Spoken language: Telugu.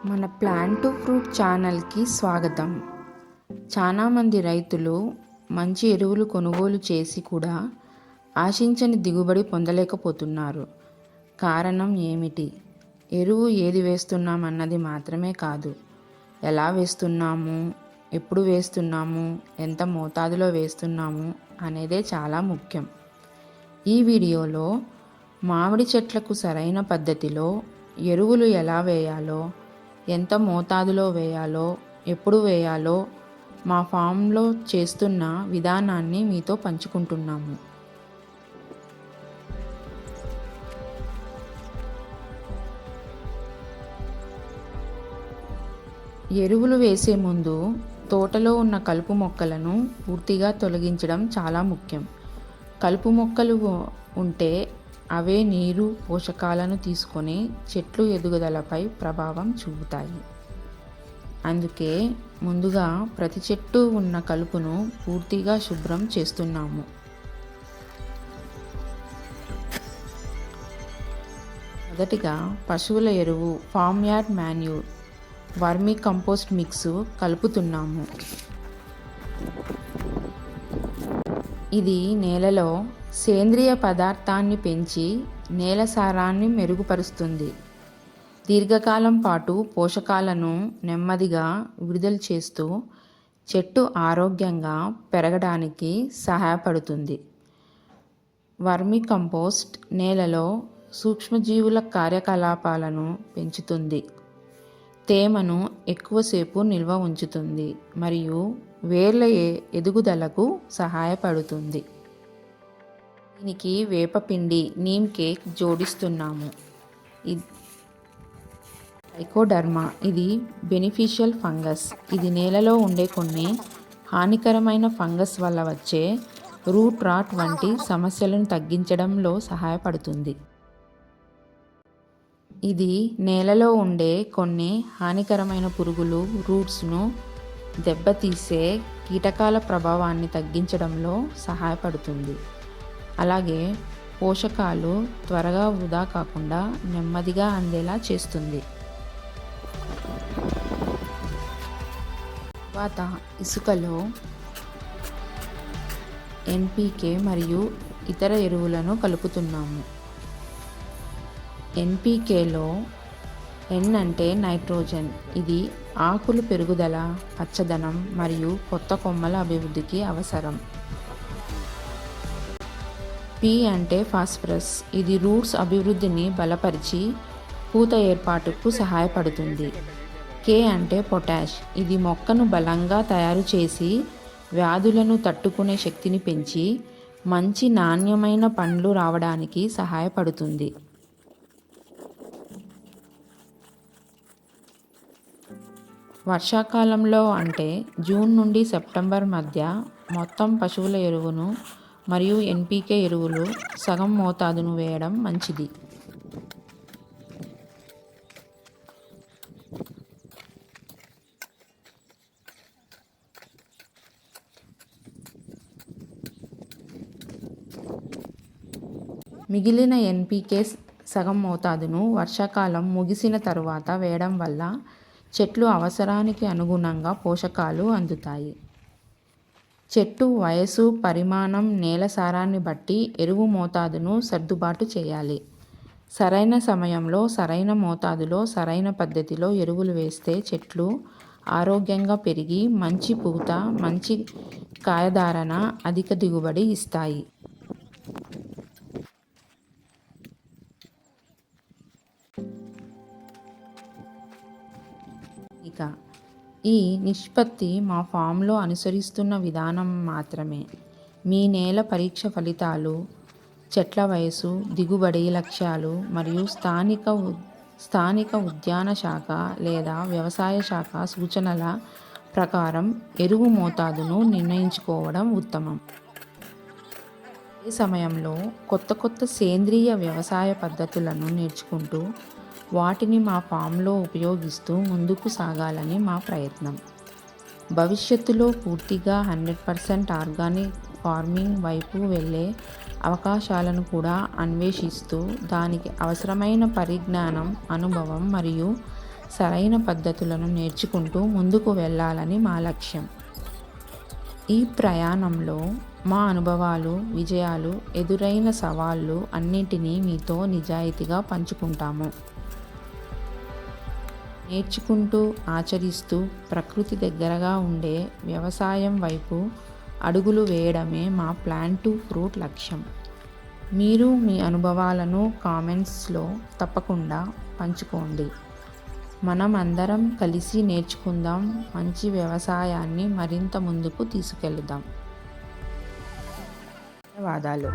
మన ప్లాంట్ టు ఫ్రూట్ ఛానల్కి స్వాగతం. చాలామంది రైతులు మంచి ఎరువులు కొనుగోలు చేసి కూడా ఆశించని దిగుబడి పొందలేకపోతున్నారు. కారణం ఏమిటి? ఎరువు ఏది వేస్తున్నామన్నది మాత్రమే కాదు, ఎలా వేస్తున్నాము, ఎప్పుడు వేస్తున్నాము, ఎంత మోతాదులో వేస్తున్నాము అనేదే చాలా ముఖ్యం. ఈ వీడియోలో మామిడి చెట్లకు సరైన పద్ధతిలో ఎరువులు ఎలా వేయాలో, ఎంత మోతాదులో వేయాలో, ఎప్పుడు వేయాలో మా ఫామ్లో చేస్తున్న విధానాన్ని మీతో పంచుకుంటున్నాము. ఎరువులు వేసే ముందు తోటలో ఉన్న కలుపు మొక్కలను పూర్తిగా తొలగించడం చాలా ముఖ్యం. కలుపు మొక్కలు ఉంటే అవే నీరు, పోషకాలను తీసుకొని చెట్లు ఎదుగుదలపై ప్రభావం చూపుతాయి. అందుకే ముందుగా ప్రతి చెట్టు ఉన్న కలుపును పూర్తిగా శుభ్రం చేస్తున్నాము. మొదటిగా పశువుల ఎరువు, farm yard manure, vermicompost mix కలుపుతున్నాము. ఇది నేలలో సేంద్రియ పదార్థాన్ని పెంచి నేల సారాన్ని మెరుగుపరుస్తుంది. దీర్ఘకాలం పాటు పోషకాలను నెమ్మదిగా విడుదల చేస్తూ చెట్టు ఆరోగ్యంగా పెరగడానికి సహాయపడుతుంది. వర్మీ కంపోస్ట్ నేలలో సూక్ష్మజీవుల కార్యకలాపాలను పెంచుతుంది, తేమను ఎక్కువసేపు నిల్వ ఉంచుతుంది మరియు వేర్ల ఎదుగుదలకు సహాయపడుతుంది. దీనికి వేపపిండి, నీమ్ కేక్ జోడిస్తున్నాము. ట్రైకోడర్మా ఇది బెనిఫిషియల్ ఫంగస్. ఇది నేలలో ఉండే కొన్ని హానికరమైన ఫంగస్ వల్ల వచ్చే రూట్ రాట్ వంటి సమస్యలను తగ్గించడంలో సహాయపడుతుంది. ఇది నేలలో ఉండే కొన్ని హానికరమైన పురుగులు, రూట్స్ను దెబ్బతీసే కీటకాల ప్రభావాన్ని తగ్గించడంలో సహాయపడుతుంది. అలాగే పోషకాలు త్వరగా వృధా కాకుండా నెమ్మదిగా అందేలా చేస్తుంది. తర్వాత ఇసుకలో ఎన్పికే మరియు ఇతర ఎరువులను కలుపుతున్నాము. ఎన్పికేలో ఎన్ అంటే నైట్రోజన్. ఇది ఆకులు పెరుగుదల, పచ్చదనం మరియు కొత్త కొమ్మల అభివృద్ధికి అవసరం. పి అంటే ఫాస్ఫరస్. ఇది రూట్స్ అభివృద్ధిని బలపరిచి పూత ఏర్పాటుకు సహాయపడుతుంది. కే అంటే పొటాష్. ఇది మొక్కను బలంగా తయారు చేసి వ్యాధులను తట్టుకునే శక్తిని పెంచి మంచి నాణ్యమైన పండ్లు రావడానికి సహాయపడుతుంది. వర్షాకాలంలో అంటే జూన్ నుండి సెప్టెంబర్ మధ్య మొత్తం పశువుల ఎరువును మరియు ఎన్పికే ఎరువులు సగం మోతాదును వేయడం మంచిది. మిగిలిన ఎన్పికే సగం మోతాదును వర్షాకాలం ముగిసిన తరువాత వేయడం వల్ల చెట్లు అవసరానికి అనుగుణంగా పోషకాలు అందుతాయి. చెట్టు వయసు, పరిమాణం, నేల సారాన్ని బట్టి ఎరువు మోతాదును సర్దుబాటు చేయాలి. సరైన సమయంలో, సరైన మోతాదులో, సరైన పద్ధతిలో ఎరువులు వేస్తే చెట్లు ఆరోగ్యంగా పెరిగి మంచి పూత, మంచి కాయధారణ, అధిక దిగుబడి ఇస్తాయి. ఇక ఈ నిష్పత్తి మా ఫామ్లో అనుసరిస్తున్న విధానం మాత్రమే. మీ నేల పరీక్ష ఫలితాలు, చెట్ల వయసు, దిగుబడి లక్ష్యాలు మరియు స్థానిక ఉద్యాన శాఖ లేదా వ్యవసాయ శాఖ సూచనల ప్రకారం ఎరువు మోతాదును నిర్ణయించుకోవడం ఉత్తమం. ఈ సమయంలో కొత్త సేంద్రియ వ్యవసాయ పద్ధతులను నేర్చుకుంటూ వాటిని మా ఫామ్లో ఉపయోగిస్తూ ముందుకు సాగాలని మా ప్రయత్నం. భవిష్యత్తులో పూర్తిగా 100% ఆర్గానిక్ ఫార్మింగ్ వైపు వెళ్ళే అవకాశాలను కూడా అన్వేషిస్తూ దానికి అవసరమైన పరిజ్ఞానం, అనుభవం మరియు సరైన పద్ధతులను నేర్చుకుంటూ ముందుకు వెళ్ళాలని మా లక్ష్యం. ఈ ప్రయాణంలో మా అనుభవాలు, విజయాలు, ఎదురైన సవాళ్లు అన్నింటినీ మీతో నిజాయితీగా పంచుకుంటాము. నేర్చుకుంటూ, ఆచరిస్తూ ప్రకృతి దగ్గరగా ఉండే వ్యవసాయం వైపు అడుగులు వేయడమే మా ప్లాన్ టు ఫ్రూట్ లక్ష్యం. మీరు మీ అనుభవాలను కామెంట్స్లో తప్పకుండా పంచుకోండి. మనం అందరం కలిసి నేర్చుకుందాం, మంచి వ్యవసాయాన్ని మరింత ముందుకు తీసుకెళుదాం. ధన్యవాదాలు.